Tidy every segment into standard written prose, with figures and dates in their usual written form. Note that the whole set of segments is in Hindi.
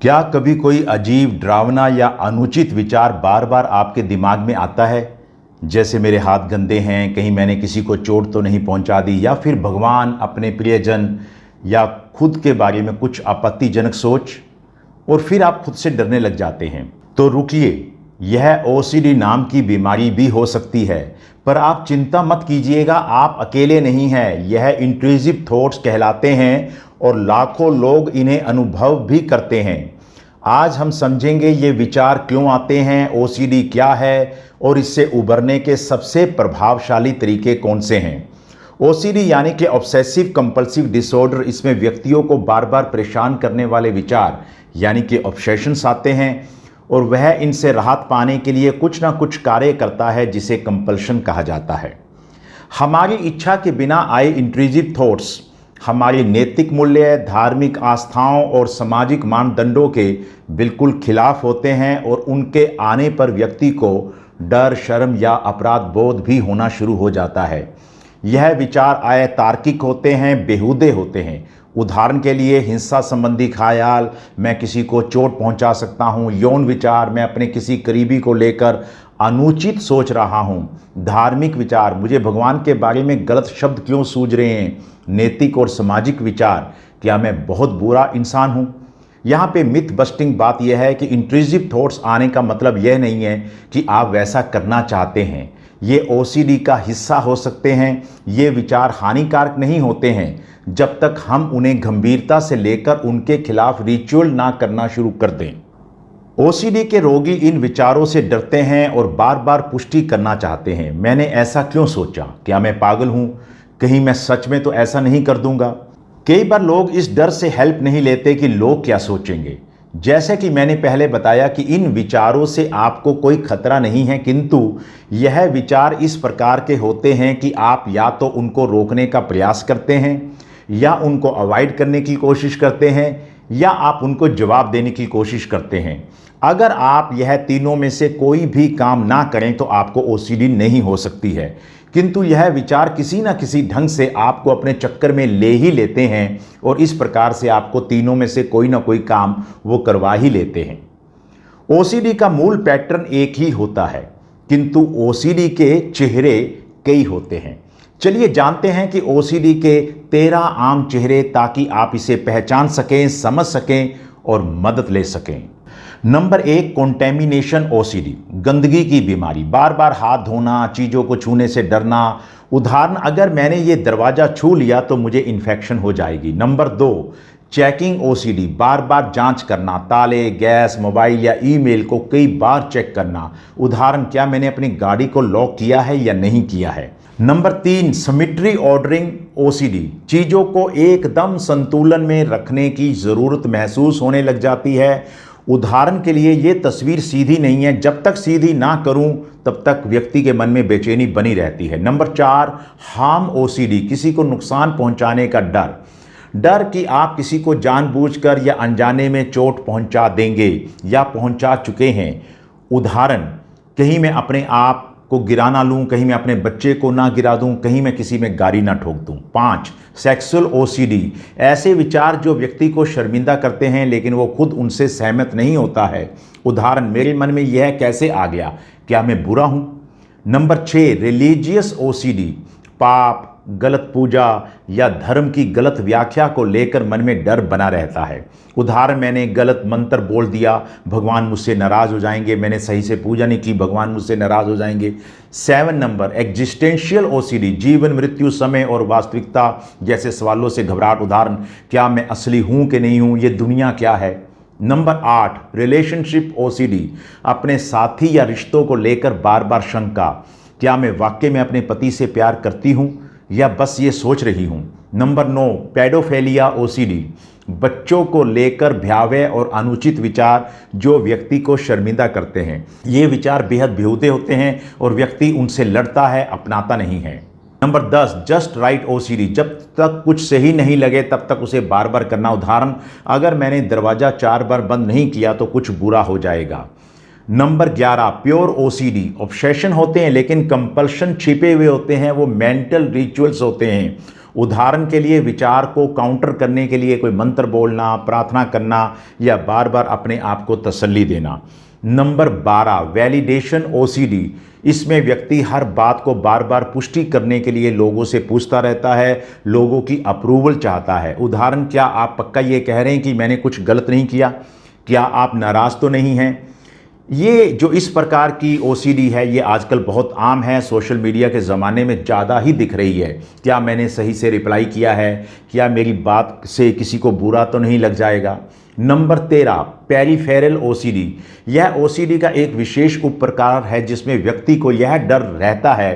क्या कभी कोई अजीब, डरावना या अनुचित विचार बार बार आपके दिमाग में आता है? जैसे मेरे हाथ गंदे हैं, कहीं मैंने किसी को चोट तो नहीं पहुंचा दी, या फिर भगवान, अपने प्रियजन या खुद के बारे में कुछ आपत्तिजनक सोच, और फिर आप खुद से डरने लग जाते हैं। तो रुकिए, यह ओसीडी नाम की बीमारी भी हो सकती है, पर आप चिंता मत कीजिएगा, आप अकेले नहीं हैं। यह इंट्रूसिव थॉट्स कहलाते हैं और लाखों लोग इन्हें अनुभव भी करते हैं। आज हम समझेंगे ये विचार क्यों आते हैं, ओसीडी क्या है और इससे उबरने के सबसे प्रभावशाली तरीके कौन से हैं। ओसीडी यानी कि ऑब्सेसिव कंपल्सिव डिसऑर्डर, इसमें व्यक्तियों को बार बार परेशान करने वाले विचार यानी कि ऑब्सेशंस आते हैं और वह इनसे राहत पाने के लिए कुछ ना कुछ कार्य करता है जिसे कंपल्शन कहा जाता है। हमारी इच्छा के बिना आए इंट्रूसिव थॉट्स हमारी नैतिक मूल्य, धार्मिक आस्थाओं और सामाजिक मानदंडों के बिल्कुल खिलाफ होते हैं और उनके आने पर व्यक्ति को डर, शर्म या अपराध बोध भी होना शुरू हो जाता है। यह विचार अतार्किक होते हैं, बेहूदे होते हैं। उदाहरण के लिए हिंसा संबंधी ख्याल, मैं किसी को चोट पहुंचा सकता हूं। यौन विचार, मैं अपने किसी करीबी को लेकर अनुचित सोच रहा हूं। धार्मिक विचार, मुझे भगवान के बारे में गलत शब्द क्यों सूझ रहे हैं। नैतिक और सामाजिक विचार, क्या मैं बहुत बुरा इंसान हूं। यहाँ पे मिथ बस्टिंग बात यह है कि इंट्रूसिव थॉट्स आने का मतलब यह नहीं है कि आप वैसा करना चाहते हैं। ये ओसीडी का हिस्सा हो सकते हैं। ये विचार हानिकारक नहीं होते हैं जब तक हम उन्हें गंभीरता से लेकर उनके खिलाफ रिचुअल ना करना शुरू कर दें। ओसीडी के रोगी इन विचारों से डरते हैं और बार बार पुष्टि करना चाहते हैं। मैंने ऐसा क्यों सोचा, क्या मैं पागल हूं, कहीं मैं सच में तो ऐसा नहीं कर दूंगा। कई बार लोग इस डर से हेल्प नहीं लेते कि लोग क्या सोचेंगे। जैसे कि मैंने पहले बताया कि इन विचारों से आपको कोई खतरा नहीं है, किंतु यह विचार इस प्रकार के होते हैं कि आप या तो उनको रोकने का प्रयास करते हैं, या उनको अवॉइड करने की कोशिश करते हैं, या आप उनको जवाब देने की कोशिश करते हैं। अगर आप यह तीनों में से कोई भी काम ना करें तो आपको ओसीडी नहीं हो सकती है, किंतु यह विचार किसी न किसी ढंग से आपको अपने चक्कर में ले ही लेते हैं और इस प्रकार से आपको तीनों में से कोई ना कोई काम वो करवा ही लेते हैं। ओसीडी का मूल पैटर्न एक ही होता है, किंतु ओसीडी के चेहरे कई होते हैं। चलिए जानते हैं कि ओसीडी के 13 आम चेहरे, ताकि आप इसे पहचान सकें, समझ सकें और मदद ले सकें। नंबर 1, कॉन्टेमिनेशन ओसीडी, गंदगी की बीमारी। बार बार हाथ धोना, चीज़ों को छूने से डरना। उदाहरण, अगर मैंने ये दरवाज़ा छू लिया तो मुझे इन्फेक्शन हो जाएगी। नंबर 2, चेकिंग ओसीडी, बार बार जांच करना, ताले, गैस, मोबाइल या ईमेल को कई बार चेक करना। उदाहरण, क्या मैंने अपनी गाड़ी को लॉक किया है या नहीं किया है। नंबर 3, सिमेट्री ऑर्डरिंग ओसीडी, चीज़ों को एकदम संतुलन में रखने की ज़रूरत महसूस होने लग जाती है। उदाहरण के लिए, ये तस्वीर सीधी नहीं है, जब तक सीधी ना करूं तब तक व्यक्ति के मन में बेचैनी बनी रहती है। नंबर 4, हार्म ओसीडी, किसी को नुकसान पहुंचाने का डर कि आप किसी को जानबूझकर या अनजाने में चोट पहुंचा देंगे या पहुंचा चुके हैं। उदाहरण, कहीं मैं अपने आप को गिरा ना लूं, कहीं मैं अपने बच्चे को ना गिरा दूं, कहीं मैं किसी में गाड़ी ना ठोक दूं। 5, सेक्सुअल ओसीडी, ऐसे विचार जो व्यक्ति को शर्मिंदा करते हैं लेकिन वो खुद उनसे सहमत नहीं होता है। उदाहरण, मेरे मन में यह कैसे आ गया, क्या मैं बुरा हूं। नंबर 6, रिलीजियस ओसीडी, पाप, गलत पूजा या धर्म की गलत व्याख्या को लेकर मन में डर बना रहता है। उदाहरण, मैंने गलत मंत्र बोल दिया, भगवान मुझसे नाराज़ हो जाएंगे। मैंने सही से पूजा नहीं की, भगवान मुझसे नाराज़ हो जाएंगे। 7 नंबर, एग्जिस्टेंशियल ओसीडी, जीवन, मृत्यु, समय और वास्तविकता जैसे सवालों से घबराहट। उदाहरण, क्या मैं असली हूँ कि नहीं हूँ, ये दुनिया क्या है। नंबर 8, रिलेशनशिप ओसीडी, अपने साथी या रिश्तों को लेकर बार बार शंका, क्या मैं वाकई में अपने पति से प्यार करती हूँ या बस ये सोच रही हूँ। नंबर 9, पेडोफिलिया ओसीडी, बच्चों को लेकर भयावह और अनुचित विचार जो व्यक्ति को शर्मिंदा करते हैं। ये विचार बेहद बेहूदे होते हैं और व्यक्ति उनसे लड़ता है, अपनाता नहीं है। नंबर 10, जस्ट राइट ओसीडी, जब तक कुछ सही नहीं लगे तब तक उसे बार बार करना। उदाहरण, अगर मैंने दरवाज़ा 4 बार बंद नहीं किया तो कुछ बुरा हो जाएगा। नंबर 11, प्योर ओसीडी, ऑब्सेशन होते हैं लेकिन कंपल्शन छिपे हुए होते हैं, वो मेंटल रिचुअल्स होते हैं। उदाहरण के लिए विचार को काउंटर करने के लिए कोई मंत्र बोलना, प्रार्थना करना या बार बार अपने आप को तसल्ली देना। Number 12, validation OCD. इसमें व्यक्ति हर बात को बार बार पुष्टि करने के लिए लोगों से पूछता रहता है, लोगों की अप्रूवल चाहता है। उदाहरण, क्या आप पक्का ये कह रहे हैं कि मैंने कुछ गलत नहीं किया? क्या आप नाराज़ तो नहीं हैं? ये जो इस प्रकार की ओसीडी है ये आजकल बहुत आम है, सोशल मीडिया के ज़माने में ज़्यादा ही दिख रही है। क्या मैंने सही से रिप्लाई किया है? क्या मेरी बात से किसी को बुरा तो नहीं लग जाएगा? Number 13, peripheral OCD. यह ओसीडी का एक विशेष उप प्रकार है जिसमें व्यक्ति को यह डर रहता है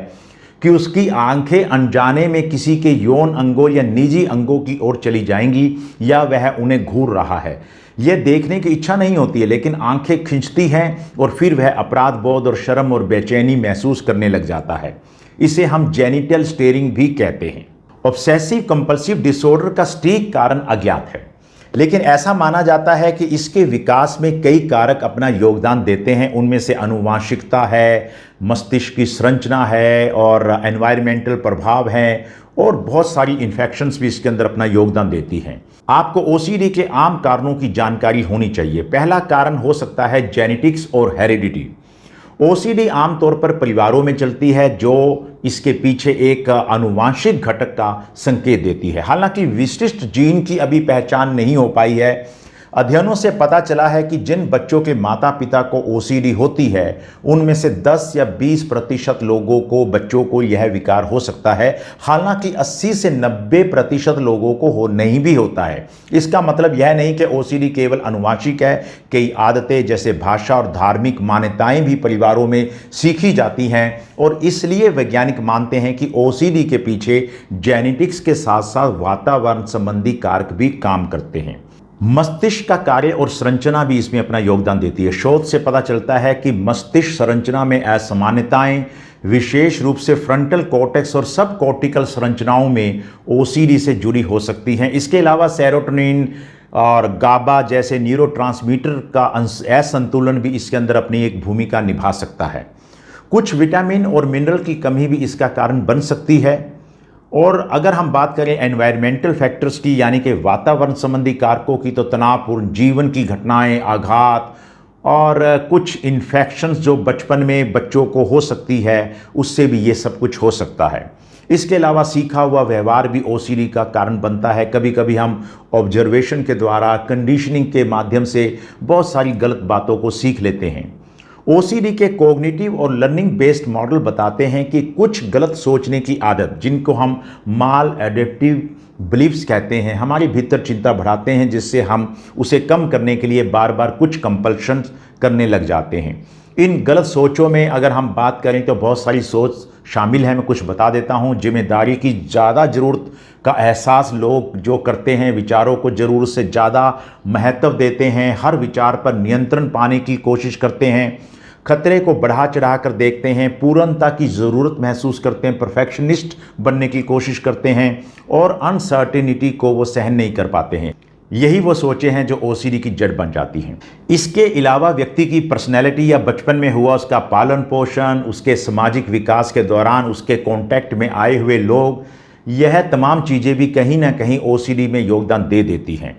कि उसकी आंखें अनजाने में किसी के यौन अंगों या निजी अंगों की ओर चली जाएंगी या वह उन्हें घूर रहा है। यह देखने की इच्छा नहीं होती है लेकिन आंखें खींचती हैं और फिर वह अपराध बोध और शर्म और बेचैनी महसूस करने लग जाता है। इसे हम जेनिटल स्टेयरिंग भी कहते हैं। ऑब्सेसिव कंपल्सिव डिसऑर्डर का सटीक कारण अज्ञात है, लेकिन ऐसा माना जाता है कि इसके विकास में कई कारक अपना योगदान देते हैं। उनमें से आनुवंशिकता है, मस्तिष्क की संरचना है और एनवायरमेंटल प्रभाव हैं और बहुत सारी इन्फेक्शंस भी इसके अंदर अपना योगदान देती हैं। आपको ओसीडी के आम कारणों की जानकारी होनी चाहिए। पहला कारण हो सकता है जेनेटिक्स और हेरिडिटी। ओसीडी आमतौर पर परिवारों में चलती है जो इसके पीछे एक आनुवंशिक घटक का संकेत देती है। हालांकि विशिष्ट जीन की अभी पहचान नहीं हो पाई है। अध्ययनों से पता चला है कि जिन बच्चों के माता पिता को ओसीडी होती है उनमें से 10 या 20% लोगों को बच्चों को यह विकार हो सकता है। हालांकि 80 से 90% लोगों को हो नहीं भी होता है। इसका मतलब यह नहीं कि ओसीडी केवल आनुवंशिक है। कई आदतें जैसे भाषा और धार्मिक मान्यताएं भी परिवारों में सीखी जाती हैं और इसलिए वैज्ञानिक मानते हैं कि ओसीडी के पीछे जेनेटिक्स के साथ साथ वातावरण संबंधी कारक भी काम करते हैं। मस्तिष्क का कार्य और संरचना भी इसमें अपना योगदान देती है। शोध से पता चलता है कि मस्तिष्क संरचना में असामान्यताएं विशेष रूप से फ्रंटल कॉर्टेक्स और सब कॉर्टिकल संरचनाओं में ओसीडी से जुड़ी हो सकती हैं। इसके अलावा सेरोटोनिन और गाबा जैसे न्यूरोट्रांसमीटर का असंतुलन भी इसके अंदर अपनी एक भूमिका निभा सकता है। कुछ विटामिन और मिनरल की कमी भी इसका कारण बन सकती है। और अगर हम बात करें एनवायरमेंटल फैक्टर्स की यानी कि वातावरण संबंधी कारकों की, तो तनावपूर्ण जीवन की घटनाएं, आघात और कुछ इन्फेक्शंस जो बचपन में बच्चों को हो सकती है उससे भी ये सब कुछ हो सकता है। इसके अलावा सीखा हुआ व्यवहार भी ओसीडी का कारण बनता है। कभी कभी हम ऑब्जर्वेशन के द्वारा, कंडीशनिंग के माध्यम से बहुत सारी गलत बातों को सीख लेते हैं। ओसीडी के कॉग्निटिव और लर्निंग बेस्ड मॉडल बताते हैं कि कुछ गलत सोचने की आदत, जिनको हम माल एडेप्टिव बिलीफ्स कहते हैं, हमारे भीतर चिंता बढ़ाते हैं जिससे हम उसे कम करने के लिए बार बार कुछ कंपल्शन करने लग जाते हैं। इन गलत सोचों में अगर हम बात करें तो बहुत सारी सोच शामिल है। मैं कुछ बता देता हूं। जिम्मेदारी की ज़्यादा ज़रूरत का एहसास लोग जो करते हैं, विचारों को ज़रूरत से ज़्यादा महत्व देते हैं, हर विचार पर नियंत्रण पाने की कोशिश करते हैं, खतरे को बढ़ा चढ़ा कर देखते हैं, पूर्णता की ज़रूरत महसूस करते हैं, परफेक्शनिस्ट बनने की कोशिश करते हैं और अनसर्टेनिटी को वो सहन नहीं कर पाते हैं। यही वो सोचें हैं जो ओसीडी की जड़ बन जाती हैं। इसके अलावा व्यक्ति की पर्सनैलिटी या बचपन में हुआ उसका पालन पोषण, उसके सामाजिक विकास के दौरान उसके कांटेक्ट में आए हुए लोग, यह तमाम चीज़ें भी कहीं ना कहीं ओसीडी में योगदान दे देती हैं।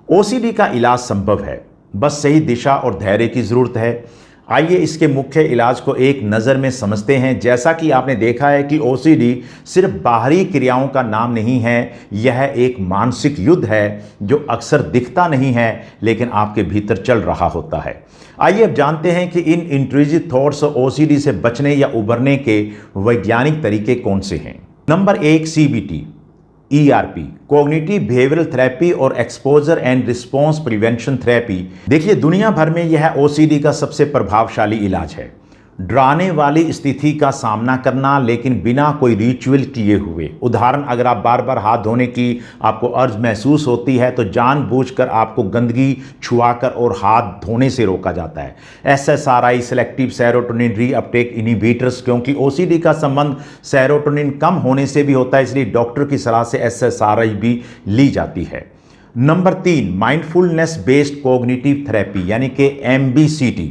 ओसीडी का इलाज संभव है, बस सही दिशा और धैर्य की ज़रूरत है। आइए इसके मुख्य इलाज को एक नज़र में समझते हैं। जैसा कि आपने देखा है कि ओसीडी सिर्फ बाहरी क्रियाओं का नाम नहीं है, यह एक मानसिक युद्ध है जो अक्सर दिखता नहीं है लेकिन आपके भीतर चल रहा होता है। आइए अब जानते हैं कि इन इंट्रूसिव थॉट्स और ओसीडी से बचने या उभरने के वैज्ञानिक तरीके कौन से हैं। Number 1, CBT, ERP, cognitive behavioural therapy और exposure and response prevention therapy. देखिए, दुनिया भर में यह ओसीडी का सबसे प्रभावशाली इलाज है। डराने वाली स्थिति का सामना करना लेकिन बिना कोई रिचुअल किए हुए। उदाहरण, अगर आप बार बार हाथ धोने की आपको अर्ज महसूस होती है तो जानबूझकर आपको गंदगी छुआकर और हाथ धोने से रोका जाता है। SSRI, selective serotonin reuptake inhibitors, क्योंकि ओसीडी का संबंध सेरोटोनिन कम होने से भी होता है, इसलिए डॉक्टर की सलाह से SSRI भी ली जाती है। Number 3, mindfulness based cognitive therapy यानी कि MBCT।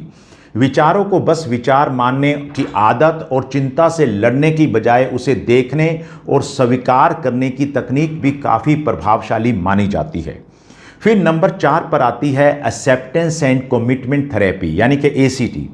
विचारों को बस विचार मानने की आदत और चिंता से लड़ने की बजाय उसे देखने और स्वीकार करने की तकनीक भी काफ़ी प्रभावशाली मानी जाती है। फिर नंबर 4 पर आती है एक्सेप्टेंस एंड कमिटमेंट थेरेपी, यानी कि ACT।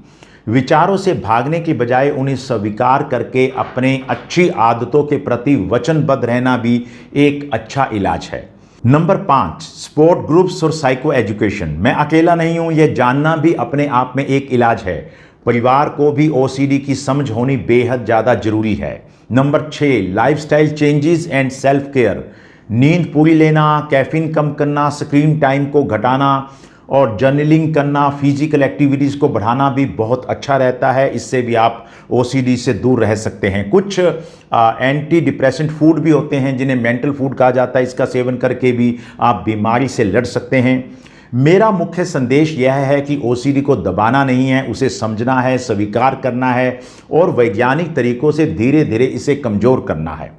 विचारों से भागने की बजाय उन्हें स्वीकार करके अपने अच्छी आदतों के प्रति वचनबद्ध रहना भी एक अच्छा इलाज है। नंबर 5, सपोर्ट ग्रुप्स और साइको एजुकेशन। मैं अकेला नहीं हूं, यह जानना भी अपने आप में एक इलाज है। परिवार को भी OCD की समझ होनी बेहद ज़्यादा जरूरी है। Number 6, lifestyle changes and self care. नींद पूरी लेना, कैफीन कम करना, स्क्रीन टाइम को घटाना और जर्नलिंग करना, फिजिकल एक्टिविटीज़ को बढ़ाना भी बहुत अच्छा रहता है। इससे भी आप OCD से दूर रह सकते हैं। कुछ एंटी डिप्रेसेंट फूड भी होते हैं जिन्हें मेंटल फूड कहा जाता है, इसका सेवन करके भी आप बीमारी से लड़ सकते हैं। मेरा मुख्य संदेश यह है कि OCD को दबाना नहीं है, उसे समझना है, स्वीकार करना है और वैज्ञानिक तरीकों से धीरे धीरे इसे कमज़ोर करना है।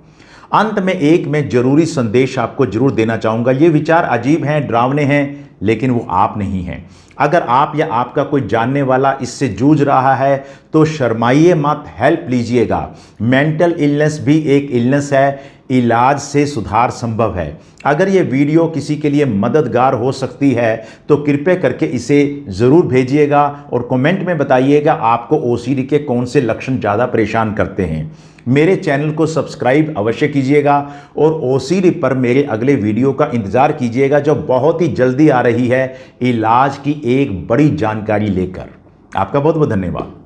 अंत में एक मैं जरूरी संदेश आपको जरूर देना चाहूँगा। ये विचार अजीब हैं, डरावने हैं, लेकिन वो आप नहीं हैं। अगर आप या आपका कोई जानने वाला इससे जूझ रहा है तो शर्माइए मत, हेल्प लीजिएगा। मेंटल इलनेस भी एक इलनेस है, इलाज से सुधार संभव है। अगर ये वीडियो किसी के लिए मददगार हो सकती है तो कृपया करके इसे ज़रूर भेजिएगा और कमेंट में बताइएगा आपको OCD के कौन से लक्षण ज़्यादा परेशान करते हैं। मेरे चैनल को सब्सक्राइब अवश्य कीजिएगा और OCD पर मेरे अगले वीडियो का इंतज़ार कीजिएगा जो बहुत ही जल्दी आ रही है इलाज की एक बड़ी जानकारी लेकर। आपका बहुत बहुत धन्यवाद।